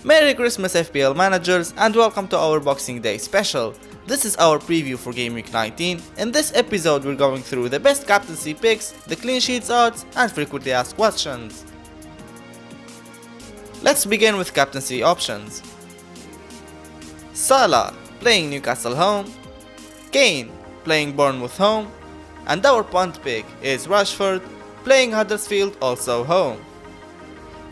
Merry Christmas FPL managers and welcome to our Boxing Day special. This is our preview for Gameweek 19. In this episode we're going through the best captaincy picks, the clean sheets odds and frequently asked questions. Let's begin with captaincy options. Salah playing Newcastle home, Kane playing Bournemouth home, and our punt pick is Rashford playing Huddersfield also home.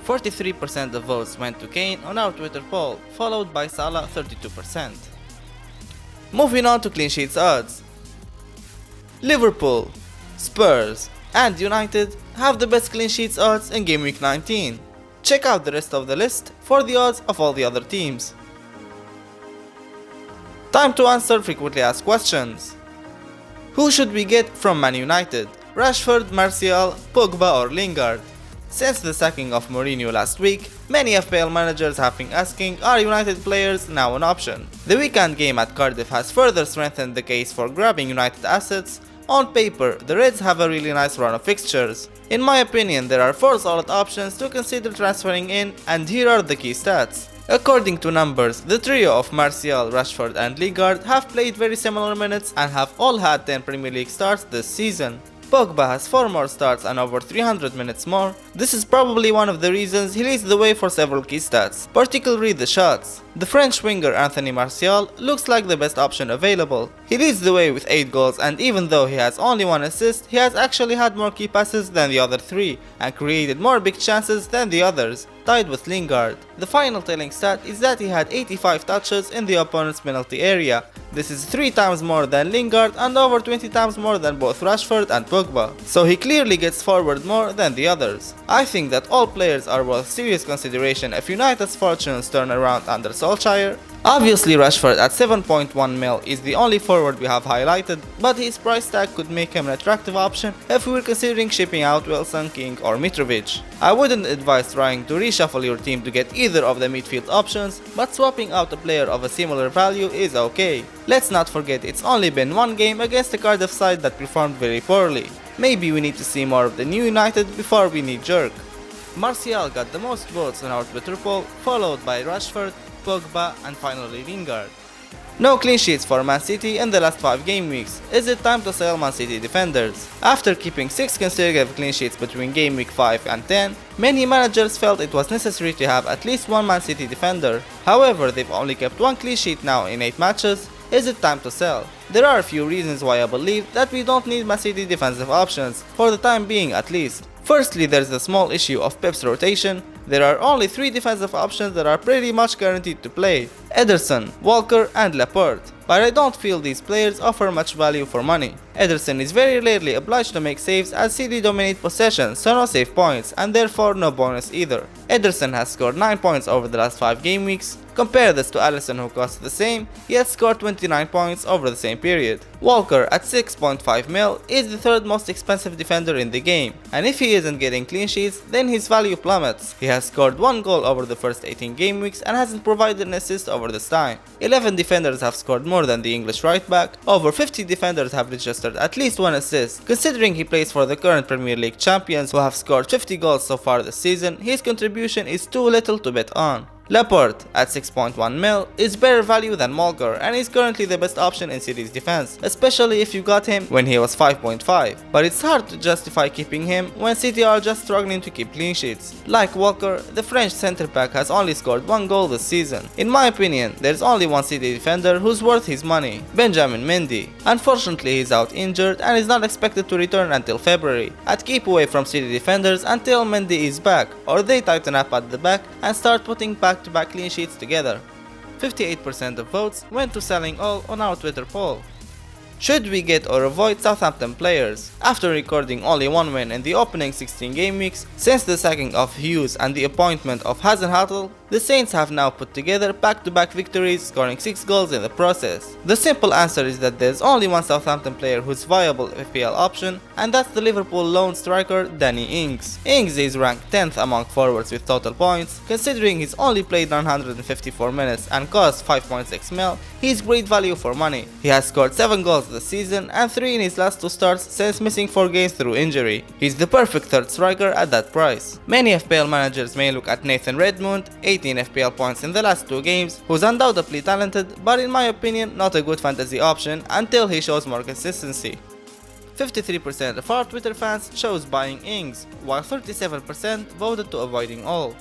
43% of votes went to Kane on our Twitter poll, followed by Salah 32%. Moving on to clean sheets odds. Liverpool, Spurs, and United have the best clean sheets odds in Game Week 19. Check out the rest of the list for the odds of all the other teams. Time to answer frequently asked questions. Who should we get from Man United? Rashford, Martial, Pogba or Lingard? Since the sacking of Mourinho last week, many FPL managers have been asking, are United players now an option? The weekend game at Cardiff has further strengthened the case for grabbing United assets. On paper, the Reds have a really nice run of fixtures. In my opinion, there are 4 solid options to consider transferring in, and here are the key stats. According to numbers, the trio of Martial, Rashford and Lingard have played very similar minutes and have all had 10 Premier League starts this season. Pogba has 4 more starts and over 300 minutes more. This is probably one of the reasons he leads the way for several key stats, particularly the shots. The French winger Anthony Martial looks like the best option available. He leads the way with 8 goals, and even though he has only 1 assist, he has actually had more key passes than the other 3 and created more big chances than the others, tied with Lingard. The final telling stat is that he had 85 touches in the opponent's penalty area. This is 3 times more than Lingard and over 20 times more than both Rashford and Pogba, so he clearly gets forward more than the others. I think that all players are worth serious consideration if United's fortunes turn around under Solskjaer. Obviously Rashford at 7.1 mil is the only forward we have highlighted, but his price tag could make him an attractive option if we were considering shipping out Wilson, King or Mitrovic. I wouldn't advise trying to reshuffle your team to get either of the midfield options, but swapping out a player of a similar value is okay. Let's not forget it's only been 1 game against the Cardiff side that performed very poorly. Maybe we need to see more of the new United before we need jerk. Martial got the most votes on our Twitter poll, followed by Rashford, Pogba and finally Lingard. No clean sheets for Man City in the last 5 game weeks. Is it time to sell Man City defenders? After keeping 6 consecutive clean sheets between game week 5 and 10, many managers felt it was necessary to have at least 1 Man City defender. However, they've only kept 1 clean sheet now in 8 matches. Is it time to sell? There are a few reasons why I believe that we don't need Man City defensive options, for the time being at least. Firstly, there's the small issue of Pep's rotation. There are only 3 defensive options that are pretty much guaranteed to play: Ederson, Walker and Laporte, but I don't feel these players offer much value for money. Ederson is very rarely obliged to make saves as City dominate possession, so no save points and therefore no bonus either. Ederson has scored 9 points over the last 5 game weeks. Compare this to Alisson, who cost the same, yet scored 29 points over the same period. Walker at 6.5 mil is the 3rd most expensive defender in the game, and if he isn't getting clean sheets, then his value plummets. He has scored 1 goal over the first 18 game weeks and hasn't provided an assist over this time. 11 defenders have scored more than the English right back. Over 50 defenders have registered at least 1 assist. Considering he plays for the current Premier League champions who have scored 50 goals so far this season, his contribution is too little to bet on. Laporte at 6.1 mil is better value than Walker and is currently the best option in City's defense, especially if you got him when he was 5.5. But it's hard to justify keeping him when City are just struggling to keep clean sheets. Like Walker, the French centre back has only scored 1 goal this season. In my opinion, there's only 1 City defender who's worth his money: Benjamin Mendy. Unfortunately, he's out injured and is not expected to return until February. I'd keep away from City defenders until Mendy is back, or they tighten up at the back and start putting back-to-back clean sheets together. 58% of votes went to selling all on our Twitter poll. Should we get or avoid Southampton players? After recording only 1 win in the opening 16 game weeks, since the sacking of Hughes and the appointment of Hasenhuttl, the Saints have now put together back-to-back victories, scoring 6 goals in the process. The simple answer is that there's only 1 Southampton player who's viable FPL option, and that's the Liverpool lone striker Danny Ings. Ings is ranked 10th among forwards with total points. Considering he's only played 954 minutes and cost 5.6 mil, he's great value for money. He has scored 7 goals of the season and 3 in his last 2 starts since missing 4 games through injury. He's the perfect third striker at that price. Many FPL managers may look at Nathan Redmond, 18 FPL points in the last 2 games, who's undoubtedly talented, but in my opinion not a good fantasy option until he shows more consistency. 53% of our Twitter fans chose buying Ings, while 37% voted to avoiding all.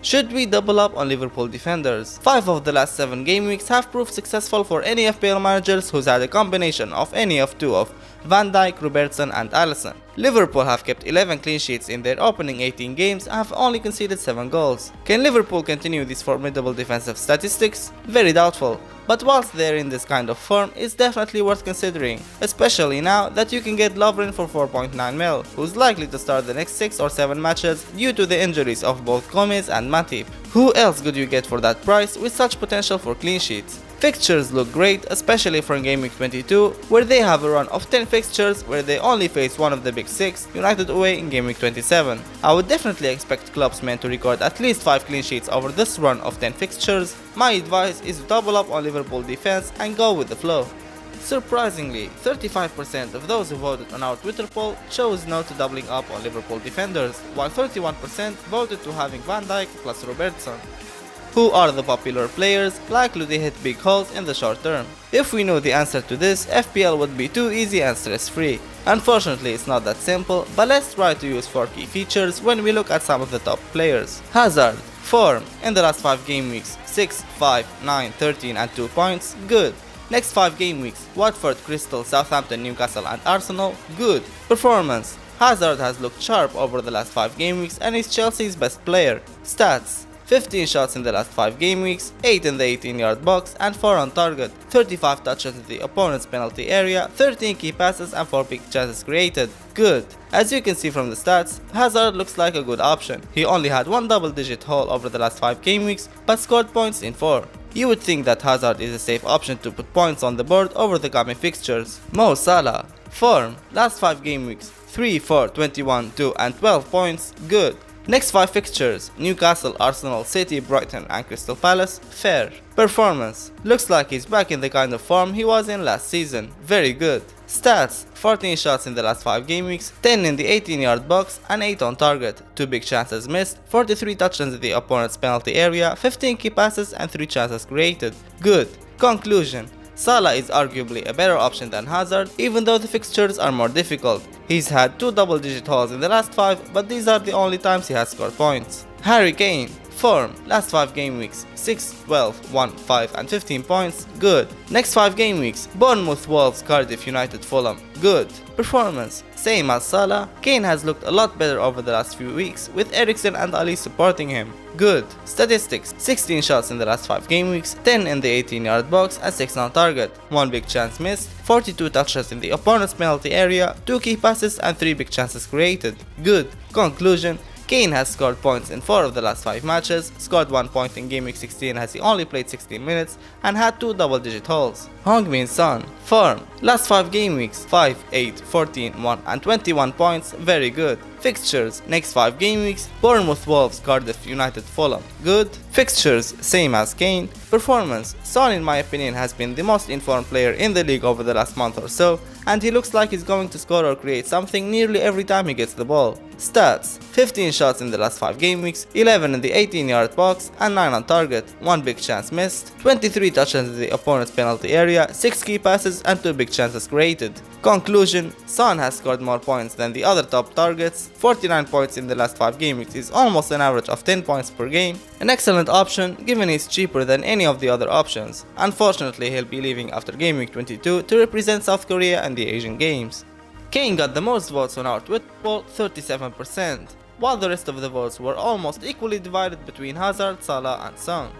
Should we double up on Liverpool defenders? 5 of the last 7 game weeks have proved successful for any FPL managers who's had a combination of any of 2 of Van Dijk, Robertson and Alisson. Liverpool have kept 11 clean sheets in their opening 18 games and have only conceded 7 goals. Can Liverpool continue these formidable defensive statistics? Very doubtful. But whilst they're in this kind of form, it's definitely worth considering, especially now that you can get Lovren for 4.9 mil, who's likely to start the next 6 or 7 matches due to the injuries of both Gomez and Matip. Who else could you get for that price with such potential for clean sheets? Fixtures look great, especially for Gameweek 22, where they have a run of 10 fixtures where they only face one of the big 6, United away in Gameweek 27. I would definitely expect Klopp's men to record at least 5 clean sheets over this run of 10 fixtures. My advice is to double up on Liverpool defense and go with the flow. Surprisingly, 35% of those who voted on our Twitter poll chose no to doubling up on Liverpool defenders, while 31% voted to having Van Dijk plus Robertson. Who are the popular players likely to hit big holes in the short term? If we know the answer to this, FPL would be too easy and stress-free. Unfortunately, it's not that simple, but let's try to use 4 key features when we look at some of the top players. Hazard. Form. In the last 5 game weeks, 6, 5, 9, 13 and 2 points, good. Next 5 game weeks, Watford, Crystal, Southampton, Newcastle and Arsenal, good. Performance. Hazard has looked sharp over the last 5 game weeks and is Chelsea's best player. Stats. 15 shots in the last 5 game weeks, 8 in the 18-yard box and 4 on target, 35 touches in the opponent's penalty area, 13 key passes and 4 big chances created. Good. As you can see from the stats, Hazard looks like a good option. He only had 1 double-digit haul over the last 5 game weeks, but scored points in 4. You would think that Hazard is a safe option to put points on the board over the coming fixtures. Mo Salah. Form. Last 5 game weeks, 3, 4, 21, 2 and 12 points, good. Next 5 fixtures, Newcastle, Arsenal, City, Brighton and Crystal Palace, fair. Performance. Looks like he's back in the kind of form he was in last season, very good. Stats. 14 shots in the last 5 game weeks, 10 in the 18-yard box and 8 on target, 2 big chances missed, 43 touches in the opponent's penalty area, 15 key passes and 3 chances created, good. Conclusion. Salah is arguably a better option than Hazard, even though the fixtures are more difficult. He's had 2 double-digit hauls in the last 5, but these are the only times he has scored points. Harry Kane. Form. Last 5 game weeks, 6, 12, 1, 5 and 15 points, good. Next 5 game weeks, Bournemouth, Wolves, Cardiff, United, Fulham, good. Performance. Same as Salah, Kane has looked a lot better over the last few weeks, with Eriksen and Ali supporting him. Good. Statistics. 16 shots in the last 5 game weeks, 10 in the 18-yard box and 6 on target, 1 big chance missed, 42 touches in the opponent's penalty area, 2 key passes and 3 big chances created. Good. Conclusion. Kane has scored points in 4 of the last 5 matches, scored 1 point in Game Week 16 as he only played 16 minutes, and had 2 double-digit hauls. Heung-min Son. Form. Last 5 game weeks, 5, 8, 14, 1 and 21 points, very good. Fixtures. Next 5 game weeks, Bournemouth, Wolves, Cardiff, United, Fulham, good. Fixtures. Same as Kane. Performance. Son in my opinion has been the most informed player in the league over the last month or so, and he looks like he's going to score or create something nearly every time he gets the ball. Stats. 15 shots in the last 5 game weeks, 11 in the 18-yard box and 9 on target, 1 big chance missed, 23 touches in the opponent's penalty area, 6 key passes and 2 big chances created. Conclusion. Son has scored more points than the other top targets. 49 points in the last 5 game weeks is almost an average of 10 points per game. An excellent option given he's cheaper than any of the other options. Unfortunately, he'll be leaving after Game Week 22 to represent South Korea and the Asian Games. Kane got the most votes on our Twitter poll, 37%, while the rest of the votes were almost equally divided between Hazard, Salah and Son.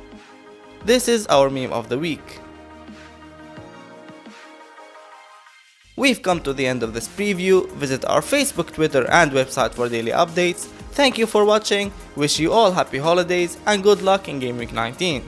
This is our meme of the week. We've come to the end of this preview. Visit our Facebook, Twitter and website for daily updates. Thank you for watching, wish you all happy holidays and good luck in Game Week 19.